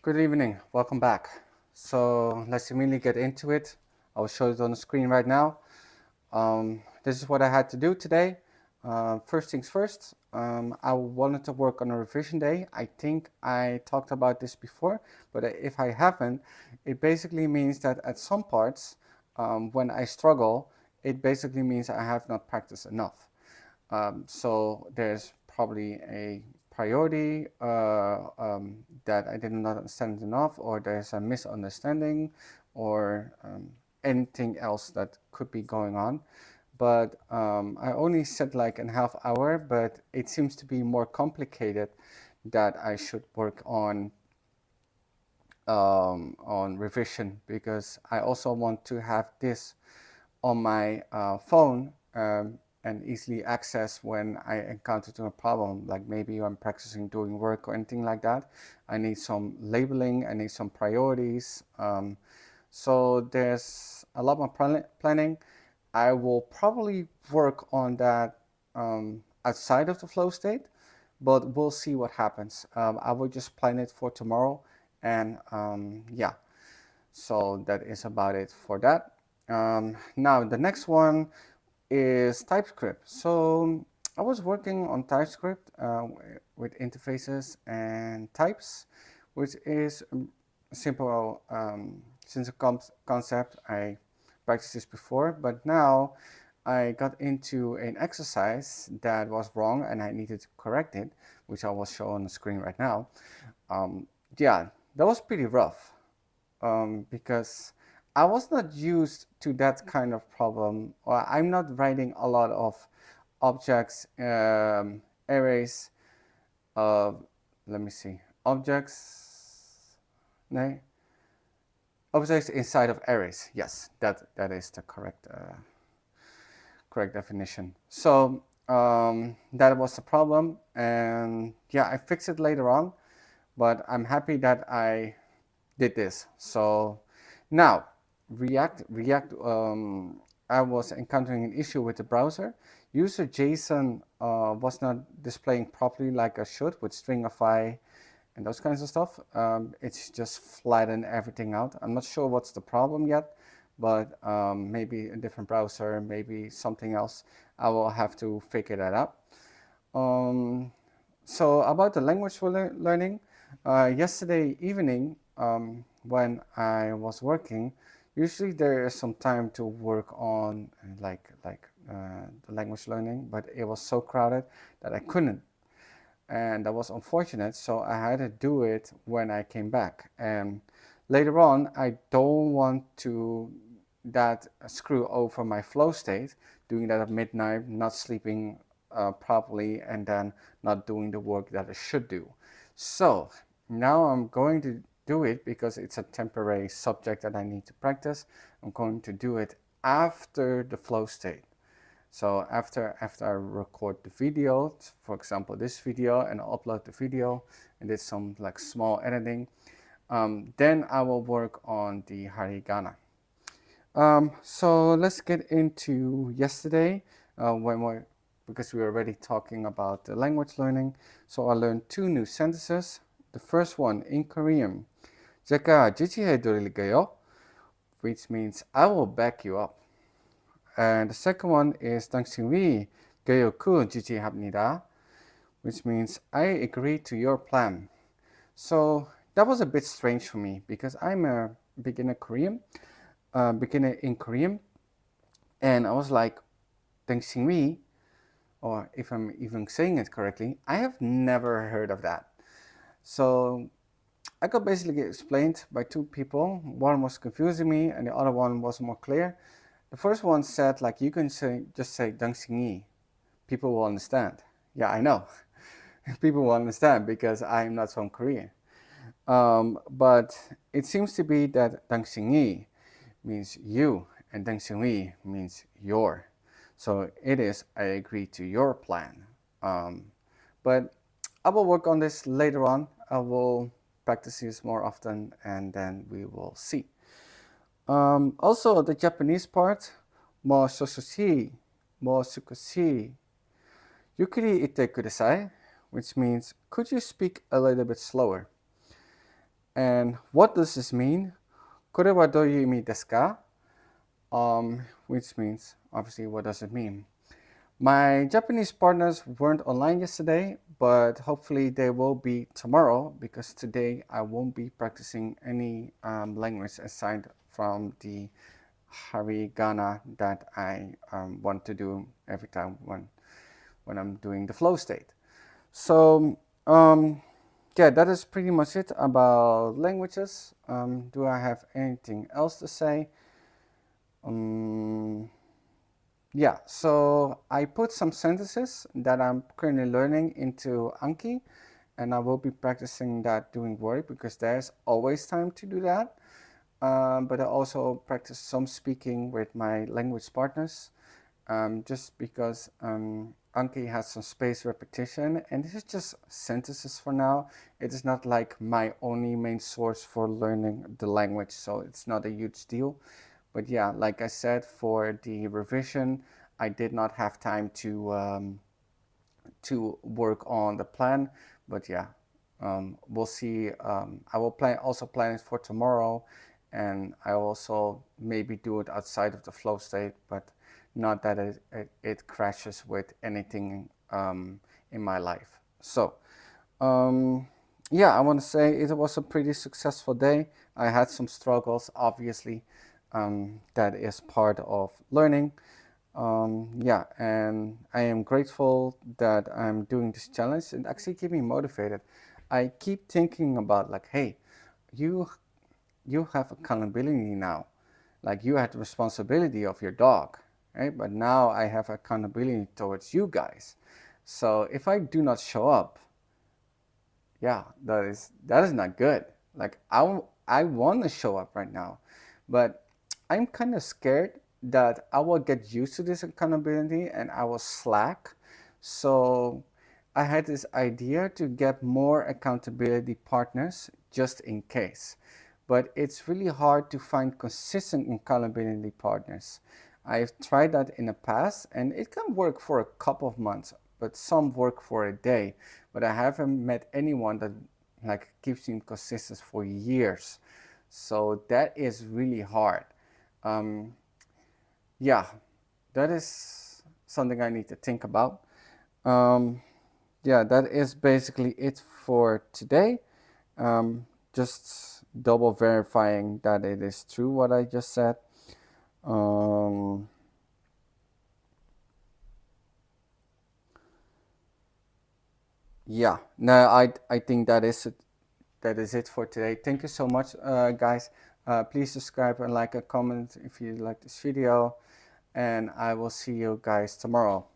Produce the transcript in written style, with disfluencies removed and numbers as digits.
Good evening, welcome back. So let's immediately get into it. I'll show it on the screen right now. This is what I had to do today. First things first, I wanted to work on a revision day. I think I talked about this before, but if I haven't, it basically means that at some parts, when I struggle, it basically means I have not practiced enough. So there's probably a priority that I did not understand enough, or there's a misunderstanding, or anything else that could be going on. But I only said like a half hour, but it seems to be more complicated that I should work on revision, because I also want to have this on my phone and easily access when I encounter a problem, like maybe I'm practicing doing work or anything like that. I need some labeling, I need some priorities. So there's a lot more planning. I will probably work on that outside of the flow state, but we'll see what happens. I will just plan it for tomorrow, and yeah, so that is about it for that. Now the next one is TypeScript. So I was working on TypeScript with interfaces and types, which is a simple concept. I practiced this before, but now I got into an exercise that was wrong and I needed to correct it, which I will show on the screen right now. Yeah, that was pretty rough because I was not used to that kind of problem, or I'm not writing a lot of objects, arrays of, let me see, objects, no, objects inside of arrays. Yes, that is the correct definition. So that was the problem, and yeah, I fixed it later on, but I'm happy that I did this. So now React. I was encountering an issue with the browser. User JSON was not displaying properly like I should with stringify and those kinds of stuff. It's just flattened everything out. I'm not sure what's the problem yet, but maybe a different browser, maybe something else. I will have to figure that out. So about the language learning, yesterday evening when I was working, usually there is some time to work on the language learning, but it was so crowded that I couldn't, and that was unfortunate. So I had to do it when I came back, and later on I don't want to that screw over my flow state, doing that at midnight, not sleeping properly, and then not doing the work that I should do. So now I'm going to do it because it's a temporary subject that I need to practice. I'm going to do it after the flow state. So after I record the video, for example this video, and upload the video and did some like small editing, then I will work on the hiragana. So let's get into yesterday because we were already talking about the language learning. So I learned two new sentences. The first one in Korean, 제가 지지해드릴게요, which means I will back you up. And the second one is 당신이 교육을 지지합니다, which means I agree to your plan. So that was a bit strange for me because I'm a beginner in Korean, and I was like, 당신이, or if I'm even saying it correctly, I have never heard of that. So I got basically explained by two people. One was confusing me and the other one was more clear. The first one said like you can just say 당신이, people will understand. Yeah, I know. People will understand because I'm not from Korea. But it seems to be that 당신이 means you and 당신이 means your. So it is I agree to your plan. But I will work on this later on. I will practice this more often and then we will see. Also the Japanese part, mo sosushi, mo sukushi, yukuri ite kudasai, which means could you speak a little bit slower? And what does this mean? Kore wa douyou imi desu ka? Which means, obviously, what does it mean? My Japanese partners weren't online yesterday, but hopefully they will be tomorrow because today I won't be practicing any language aside from the hiragana that I want to do every time when I'm doing the flow state. So, yeah, that is pretty much it about languages. Do I have anything else to say? Um, yeah, so I put some sentences that I'm currently learning into Anki, and I will be practicing that doing work because there's always time to do that. But I also practice some speaking with my language partners, just because Anki has some spaced repetition, and this is just sentences for now. It is not like my only main source for learning the language, so it's not a huge deal. But yeah, like I said, for the revision, I did not have time to work on the plan. But yeah, we'll see. I will plan it for tomorrow, and I also maybe do it outside of the flow state, but not that it crashes with anything in my life. So yeah, I want to say it was a pretty successful day. I had some struggles, obviously. That is part of learning. Yeah, and I am grateful that I'm doing this challenge and actually keep me motivated. I keep thinking about like, hey, you you have accountability now. Like you had the responsibility of your dog, right? But now I have accountability towards you guys. So if I do not show up, yeah, that is not good. Like I want to show up right now, but I'm kind of scared that I will get used to this accountability and I will slack. So I had this idea to get more accountability partners just in case. But it's really hard to find consistent accountability partners. I've tried that in the past and it can work for a couple of months, but some work for a day. But I haven't met anyone that like keeps me consistent for years. So that is really hard. Um, yeah, that is something I need to think about. Um, yeah, that is basically it for today. Just double verifying that it is true what I just said. Um, yeah, no, I think that is it. That is it for today. Thank you so much, guys. Please subscribe and like a comment if you like this video, and I will see you guys tomorrow.